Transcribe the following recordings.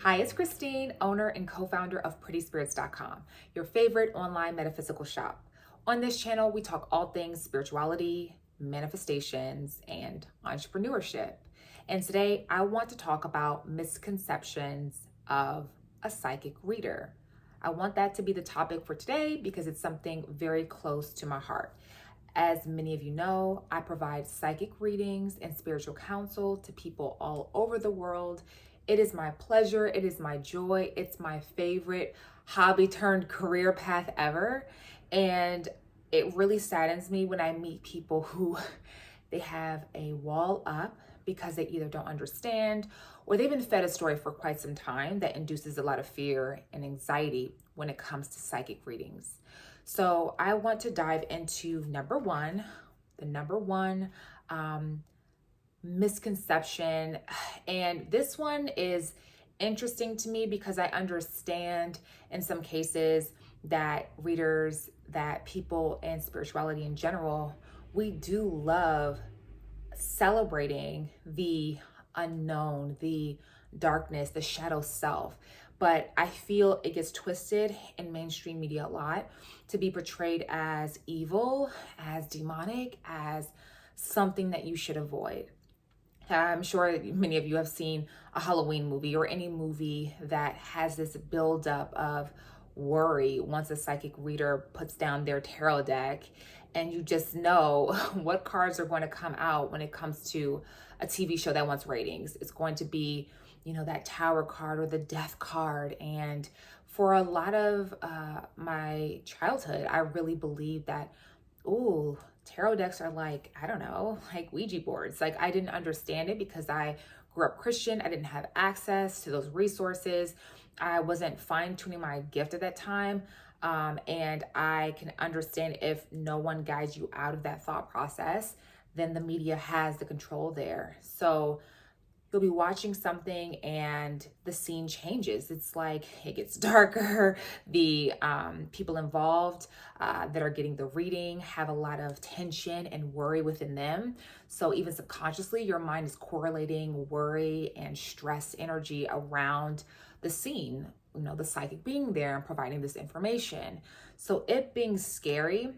Hi, it's Christine, owner and co-founder of PrettySpirits.com, your favorite online metaphysical shop. On this channel, we talk all things spirituality, manifestations, and entrepreneurship. And today, I want to talk about misconceptions of a psychic reader. I want that to be the topic for today because it's something very close to my heart. As many of you know, I provide psychic readings and spiritual counsel to people all over the world. It is my pleasure, it is my joy, it's my favorite hobby turned career path ever. And it really saddens me when I meet people who they have a wall up because they either don't understand or they've been fed a story for quite some time that induces a lot of fear and anxiety when it comes to psychic readings. So I want to dive into the number one misconception. And this one is interesting to me because I understand in some cases that readers, that people in spirituality in general, we do love celebrating the unknown, the darkness, the shadow self. But I feel it gets twisted in mainstream media a lot to be portrayed as evil, as demonic, as something that you should avoid. I'm sure many of you have seen a Halloween movie or any movie that has this buildup of worry once a psychic reader puts down their tarot deck, and you just know what cards are going to come out when it comes to a TV show that wants ratings. It's going to be, that Tower card or the Death card. And for a lot of my childhood, I really believed that, oh, tarot decks are like, I don't know, like Ouija boards. Like, I didn't understand it because I grew up Christian. I didn't have access to those resources. I wasn't fine tuning my gift at that time. And I can understand if no one guides you out of that thought process, then the media has the control there. So you'll be watching something and the scene changes. It's like it gets darker. The people involved that are getting the reading have a lot of tension and worry within them. So even subconsciously, your mind is correlating worry and stress energy around the scene, the psychic being there and providing this information. So it being scary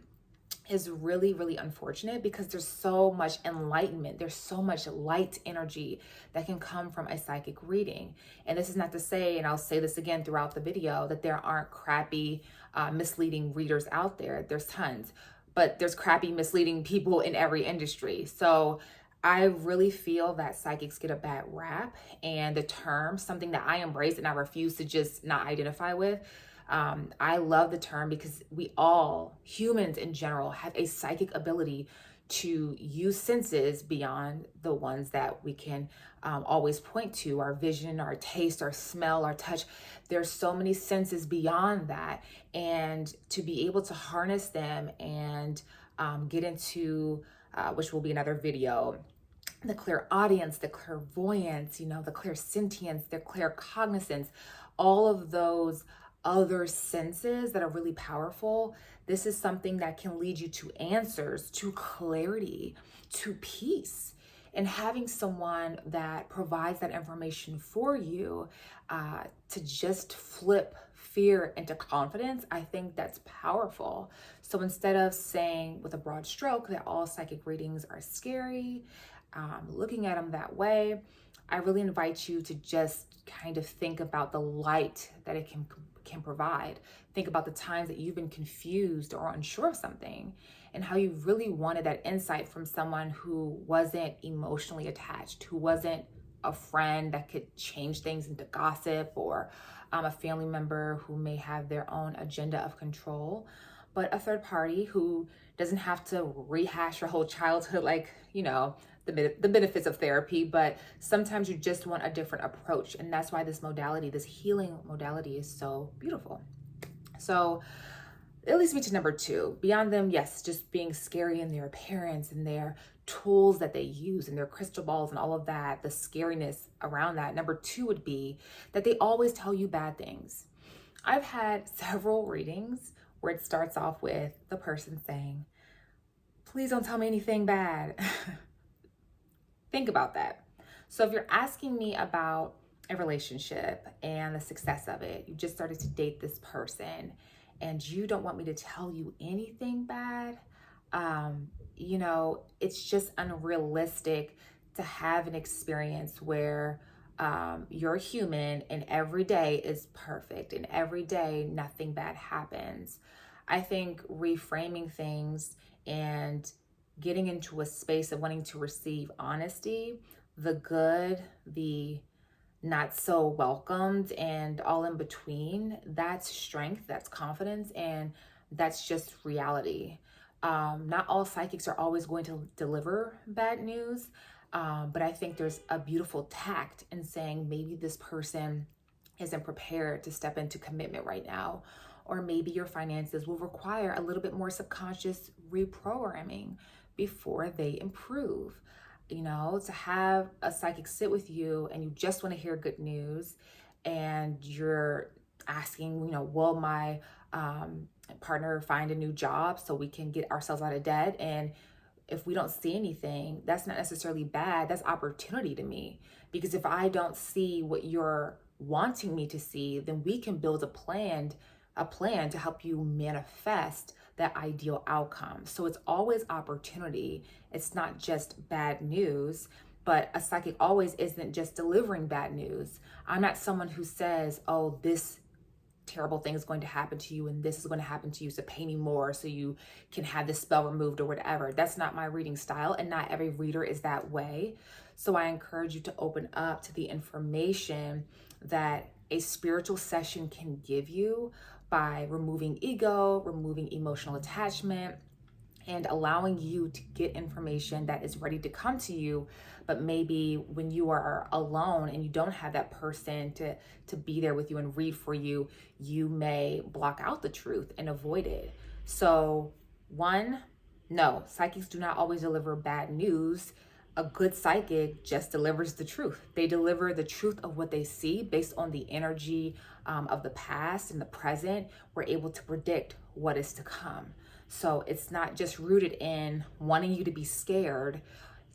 is really, really unfortunate because there's so much enlightenment. There's so much light energy that can come from a psychic reading. And this is not to say, and I'll say this again throughout the video, that there aren't crappy, misleading readers out there. There's tons, but there's crappy, misleading people in every industry. So I really feel that psychics get a bad rap, and the term, something that I embrace and I refuse to just not identify with. I love the term because we all, humans in general, have a psychic ability to use senses beyond the ones that we can always point to: our vision, our taste, our smell, our touch. There's so many senses beyond that. And to be able to harness them and get into, which will be another video, the clairaudience, the clairvoyance, the clairsentience, the claircognizance, all of those other senses that are really powerful. This is something that can lead you to answers, to clarity, to peace. And having someone that provides that information for you to just flip fear into confidence, I think that's powerful. So instead of saying with a broad stroke that all psychic readings are scary, looking at them that way, I really invite you to just kind of think about the light that it can provide. Think about the times that you've been confused or unsure of something, and how you really wanted that insight from someone who wasn't emotionally attached, who wasn't a friend that could change things into gossip, or a family member who may have their own agenda of control, but a third party who doesn't have to rehash your whole childhood, like, the benefits of therapy, but sometimes you just want a different approach. And that's why this modality, this healing modality, is so beautiful. So it leads me to number two. Beyond them, yes, just being scary in their appearance and their tools that they use and their crystal balls and all of that, the scariness around that. Number two would be that they always tell you bad things. I've had several readings where it starts off with the person saying, "Please don't tell me anything bad." Think about that. So if you're asking me about a relationship and the success of it. You just started to date this person and you don't want me to tell you anything bad. It's just unrealistic to have an experience where you're human and every day is perfect and every day nothing bad happens. I think reframing things and getting into a space of wanting to receive honesty, the good, the not so welcomed, and all in between, that's strength, that's confidence, and that's just reality. Not all psychics are always going to deliver bad news, but I think there's a beautiful tact in saying maybe this person isn't prepared to step into commitment right now, or maybe your finances will require a little bit more subconscious reprogramming before they improve. To have a psychic sit with you and you just want to hear good news and you're asking, will my partner find a new job so we can get ourselves out of debt? And if we don't see anything, that's not necessarily bad. That's opportunity to me. Because if I don't see what you're wanting me to see, then we can build a plan to help you manifest that ideal outcome. So it's always opportunity. It's not just bad news, but a psychic always isn't just delivering bad news. I'm not someone who says, oh, this terrible thing is going to happen to you and this is going to happen to you, so pay me more so you can have this spell removed or whatever. That's not my reading style, and not every reader is that way. So I encourage you to open up to the information that a spiritual session can give you by removing ego, removing emotional attachment, and allowing you to get information that is ready to come to you. But maybe when you are alone and you don't have that person to be there with you and read for you, you may block out the truth and avoid it. So one, no, psychics do not always deliver bad news. A good psychic just delivers the truth. They deliver the truth of what they see based on the energy of the past and the present. We're able to predict what is to come. So it's not just rooted in wanting you to be scared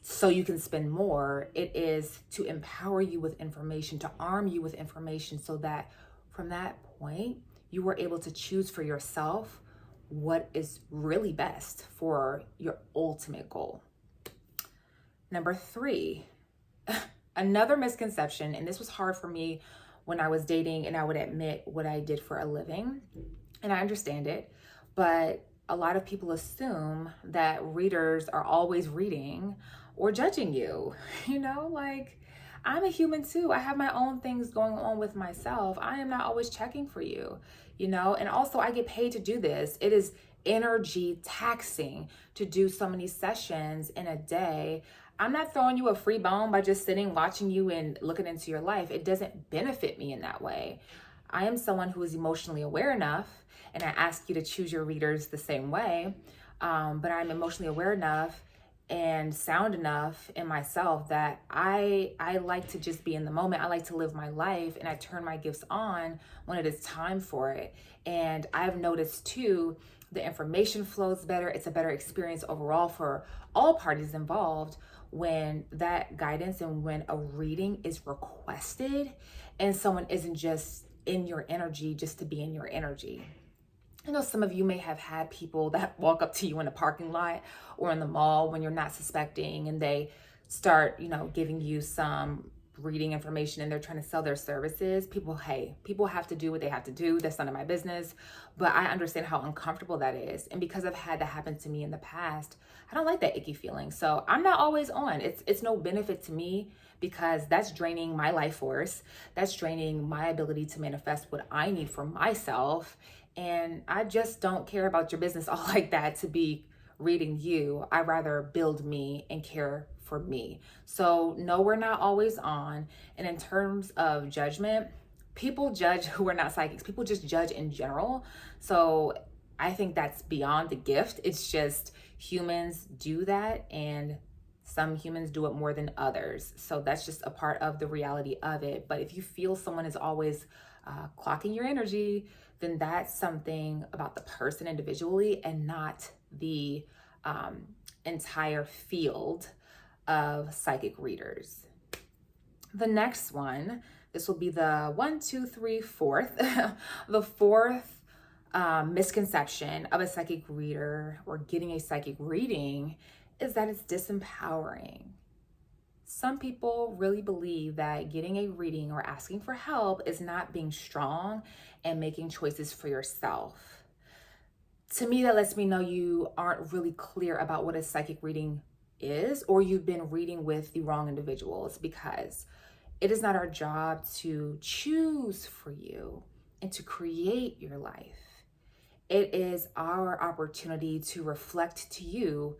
so you can spend more. It is to empower you with information, to arm you with information so that from that point, you were able to choose for yourself what is really best for your ultimate goal. Number 3, another misconception, and this was hard for me when I was dating and I would admit what I did for a living, and I understand it, but a lot of people assume that readers are always reading or judging you. Like, I'm a human too. I have my own things going on with myself. I am not always checking for you, and also I get paid to do this. It is energy taxing to do so many sessions in a day. I'm not throwing you a free bone by just sitting, watching you and looking into your life. It doesn't benefit me in that way. I am someone who is emotionally aware enough, and I ask you to choose your readers the same way, but I'm emotionally aware enough and sound enough in myself that I like to just be in the moment. I like to live my life, and I turn my gifts on when it is time for it. And I've noticed too, the information flows better. It's a better experience overall for all parties involved when that guidance and when a reading is requested and someone isn't just in your energy just to be in your energy. I know some of you may have had people that walk up to you in a parking lot or in the mall when you're not suspecting, and they start, giving you some reading information and they're trying to sell their services. People have to do what they have to do. That's none of my business. But I understand how uncomfortable that is. And because I've had that happen to me in the past, I don't like that icky feeling. So I'm not always on. It's no benefit to me because that's draining my life force. That's draining my ability to manifest what I need for myself. And I just don't care about your business all like that to be reading you. I rather build me and care for me. So no, we're not always on. And in terms of judgment, people judge who are not psychics. People just judge in general. So I think that's beyond the gift. It's just humans do that, and some humans do it more than others. So that's just a part of the reality of it. But if you feel someone is always clocking your energy, then that's something about the person individually and not the entire field of psychic readers. The next one, This will be the one, two, three, fourth, the fourth misconception of a psychic reader or getting a psychic reading is that it's disempowering. Some people really believe that getting a reading or asking for help is not being strong and making choices for yourself. To me, that lets me know you aren't really clear about what a psychic reading is, or you've been reading with the wrong individuals, because it is not our job to choose for you and to create your life. It is our opportunity to reflect to you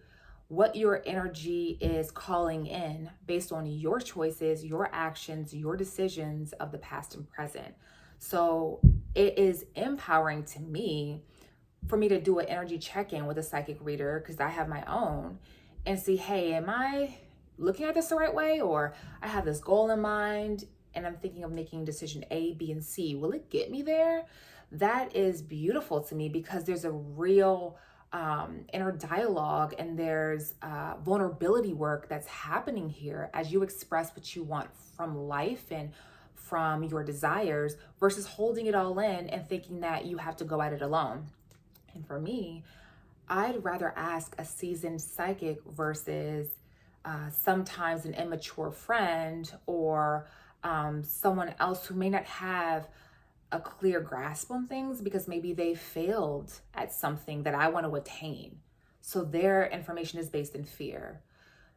what your energy is calling in based on your choices, your actions, your decisions of the past and present. So it is empowering to me for me to do an energy check-in with a psychic reader, because I have my own, and see, hey, am I looking at this the right way? Or I have this goal in mind and I'm thinking of making decision A, B, and C. Will it get me there? That is beautiful to me, because there's a real inner dialogue, and there's vulnerability work that's happening here as you express what you want from life and from your desires, versus holding it all in and thinking that you have to go at it alone. And for me, I'd rather ask a seasoned psychic versus sometimes an immature friend, or someone else who may not have a clear grasp on things because maybe they failed at something that I want to attain. So their information is based in fear.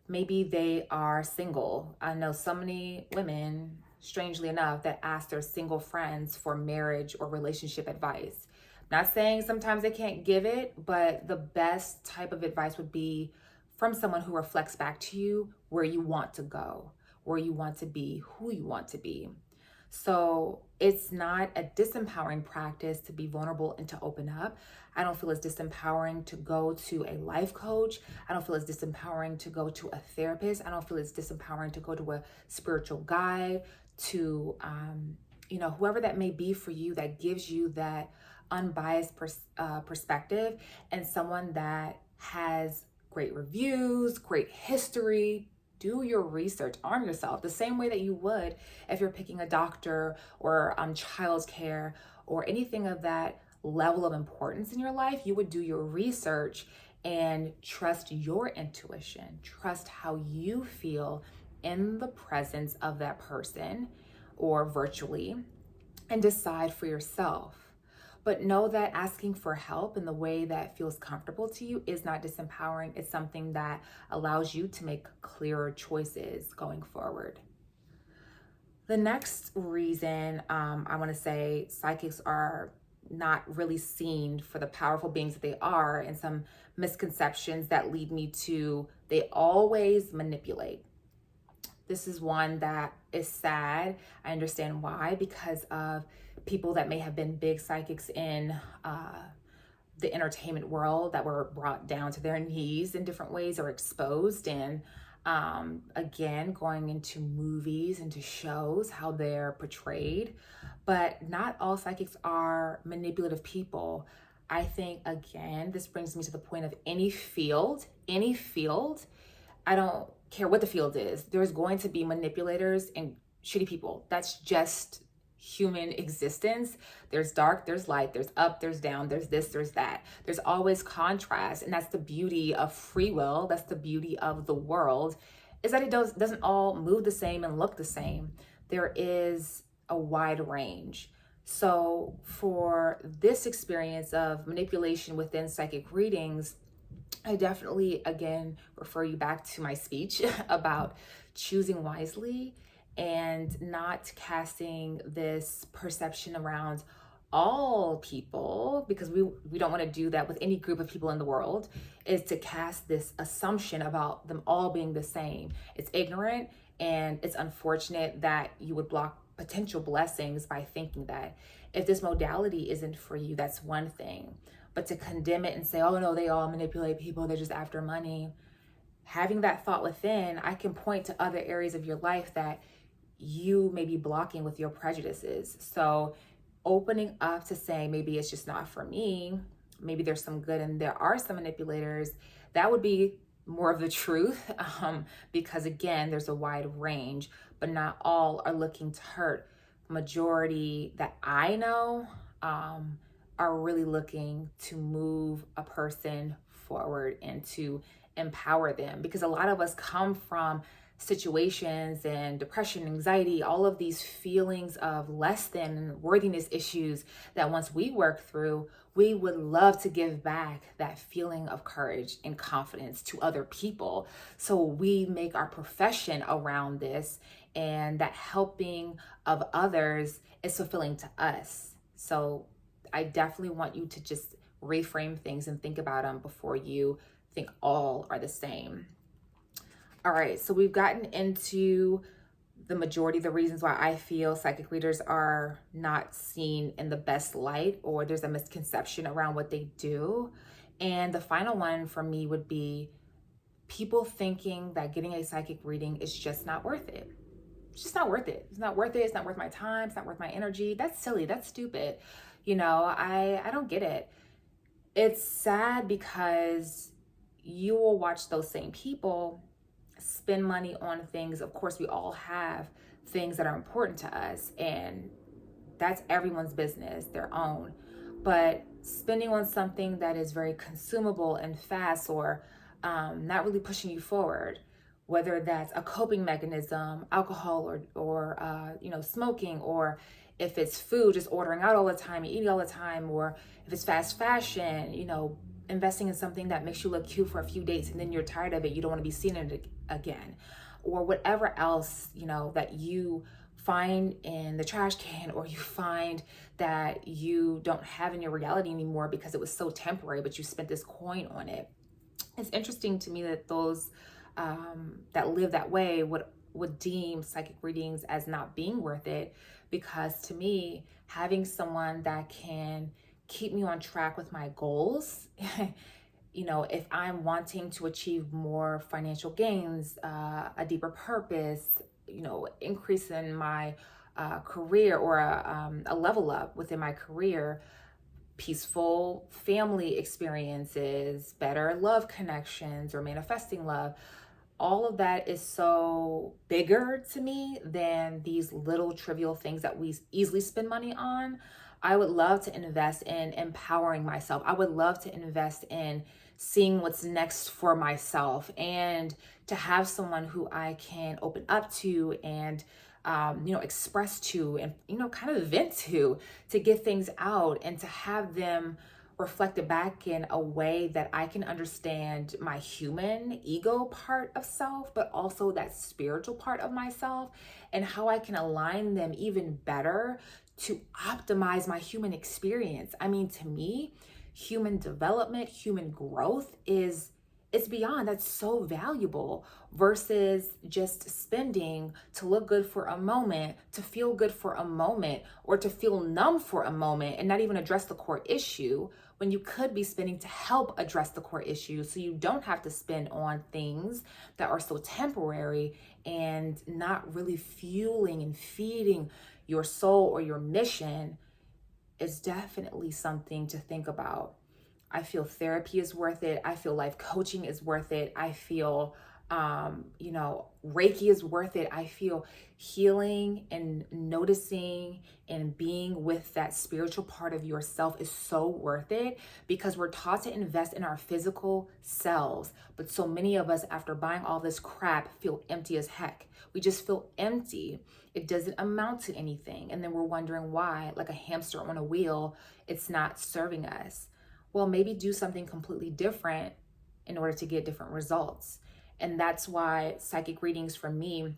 Maybe they are single. I know so many women, strangely enough, that ask their single friends for marriage or relationship advice. Not saying sometimes they can't give it, but the best type of advice would be from someone who reflects back to you where you want to go, where you want to be, who you want to be. So it's not a disempowering practice to be vulnerable and to open up. I don't feel it's disempowering to go to a life coach. I don't feel it's disempowering to go to a therapist. I don't feel it's disempowering to go to a spiritual guide, to whoever that may be for you, that gives you that unbiased perspective, and someone that has great reviews, great history. Do your research, arm yourself the same way that you would if you're picking a doctor or childcare or anything of that level of importance in your life. You would do your research and trust your intuition, trust how you feel in the presence of that person or virtually, and decide for yourself. But know that asking for help in the way that feels comfortable to you is not disempowering. It's something that allows you to make clearer choices going forward. The next reason I want to say psychics are not really seen for the powerful beings that they are, and some misconceptions that lead me to they always manipulate. This is one that is sad. I understand why, because of people that may have been big psychics in the entertainment world that were brought down to their knees in different ways or exposed. And again, going into movies, into shows, how they're portrayed. But not all psychics are manipulative people. I think, again, this brings me to the point of any field, I don't care what the field is, there's going to be manipulators and shitty people. That's just human existence. There's dark, there's light, there's up, there's down, there's this, there's that. There's always contrast. And that's the beauty of free will. That's the beauty of the world, is that it doesn't all move the same and look the same. There is a wide range. So for this experience of manipulation within psychic readings, I definitely, again, refer you back to my speech about choosing wisely and not casting this perception around all people, because we don't want to do that with any group of people in the world, is to cast this assumption about them all being the same. It's ignorant, and it's unfortunate that you would block potential blessings by thinking that. If this modality isn't for you, that's one thing. But to condemn it and say, oh no, they all manipulate people, they're just after money. Having that thought within, I can point to other areas of your life that you may be blocking with your prejudices. So opening up to saying, maybe it's just not for me, maybe there's some good and there are some manipulators, that would be more of the truth, because again, there's a wide range, but not all are looking to hurt. majority that I know are really looking to move a person forward and to empower them, because a lot of us come from situations and depression, anxiety, all of these feelings of less than worthiness issues that once we work through, we would love to give back that feeling of courage and confidence to other people. So we make our profession around this, and that helping of others is fulfilling to us. So I definitely want you to just reframe things and think about them before you think all are the same. All right, so we've gotten into the majority of the reasons why I feel psychic readers are not seen in the best light, or there's a misconception around what they do. And the final one for me would be people thinking that getting a psychic reading is just not worth it. It's just not worth it. It's not worth it. It's not worth my time. It's not worth my energy. That's silly. That's stupid. I don't get it. It's sad because you will watch those same people spend money on things. Of course, we all have things that are important to us, and that's everyone's business, their own. But spending on something that is very consumable and fast, or not really pushing you forward, whether that's a coping mechanism, alcohol, or smoking, or if it's food, just ordering out all the time, eating all the time, or if it's fast fashion, investing in something that makes you look cute for a few dates and then you're tired of it, you don't want to be seen in it again, or whatever else, that you find in the trash can, or you find that you don't have in your reality anymore because it was so temporary, but you spent this coin on it. It's interesting to me that those that live that way would deem psychic readings as not being worth it, because to me, having someone that can keep me on track with my goals, if I'm wanting to achieve more financial gains, a deeper purpose, increase in my career, or a level up within my career, peaceful family experiences, better love connections, or manifesting love, all of that is so bigger to me than these little trivial things that we easily spend money on. I would love to invest in empowering myself. I would love to invest in seeing what's next for myself, and to have someone who I can open up to and express to, and kind of vent to get things out, and to have them reflected back in a way that I can understand my human ego part of self, but also that spiritual part of myself, and how I can align them even better to optimize my human experience. I mean, to me, human development, human growth it's beyond, that's so valuable, versus just spending to look good for a moment, to feel good for a moment, or to feel numb for a moment and not even address the core issue, when you could be spending to help address the core issue, so you don't have to spend on things that are so temporary and not really fueling and feeding your soul or your mission. Is definitely something to think about. I feel therapy is worth it. I feel life coaching is worth it. I feel, Reiki is worth it. I feel healing and noticing and being with that spiritual part of yourself is so worth it, because we're taught to invest in our physical selves. But so many of us, after buying all this crap, feel empty as heck. We just feel empty. It doesn't amount to anything. And then we're wondering why, like a hamster on a wheel, it's not serving us. Well, maybe do something completely different in order to get different results. And that's why psychic readings for me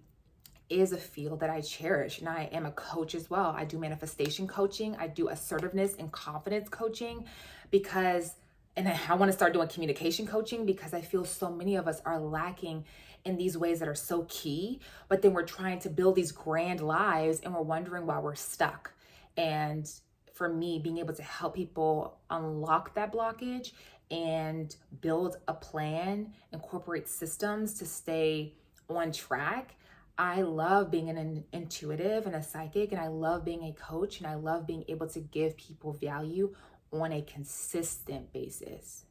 is a field that I cherish. And I am a coach as well. I do manifestation coaching. I do assertiveness and confidence coaching, and I want to start doing communication coaching, because I feel so many of us are lacking in these ways that are so key, but then we're trying to build these grand lives and we're wondering why we're stuck. And for me, being able to help people unlock that blockage and build a plan, incorporate systems to stay on track. I love being an intuitive and a psychic, and I love being a coach, and I love being able to give people value on a consistent basis.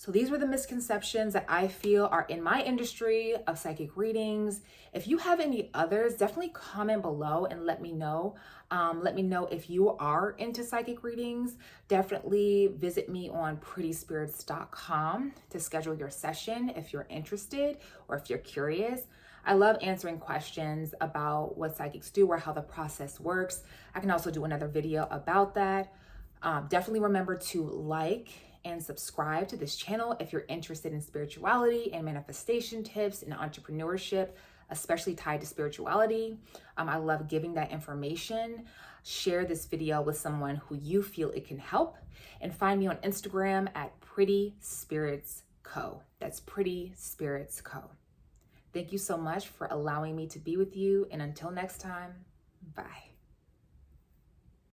So these were the misconceptions that I feel are in my industry of psychic readings. If you have any others, definitely comment below and let me know. Let me know if you are into psychic readings. Definitely visit me on prettyspirits.com to schedule your session if you're interested or if you're curious. I love answering questions about what psychics do or how the process works. I can also do another video about that. Definitely remember to like and subscribe to this channel if you're interested in spirituality and manifestation tips and entrepreneurship, especially tied to spirituality. I love giving that information. Share this video with someone who you feel it can help, and find me on Instagram at Pretty Spirits Co. That's Pretty Spirits Co. Thank you so much for allowing me to be with you, and until next time, bye.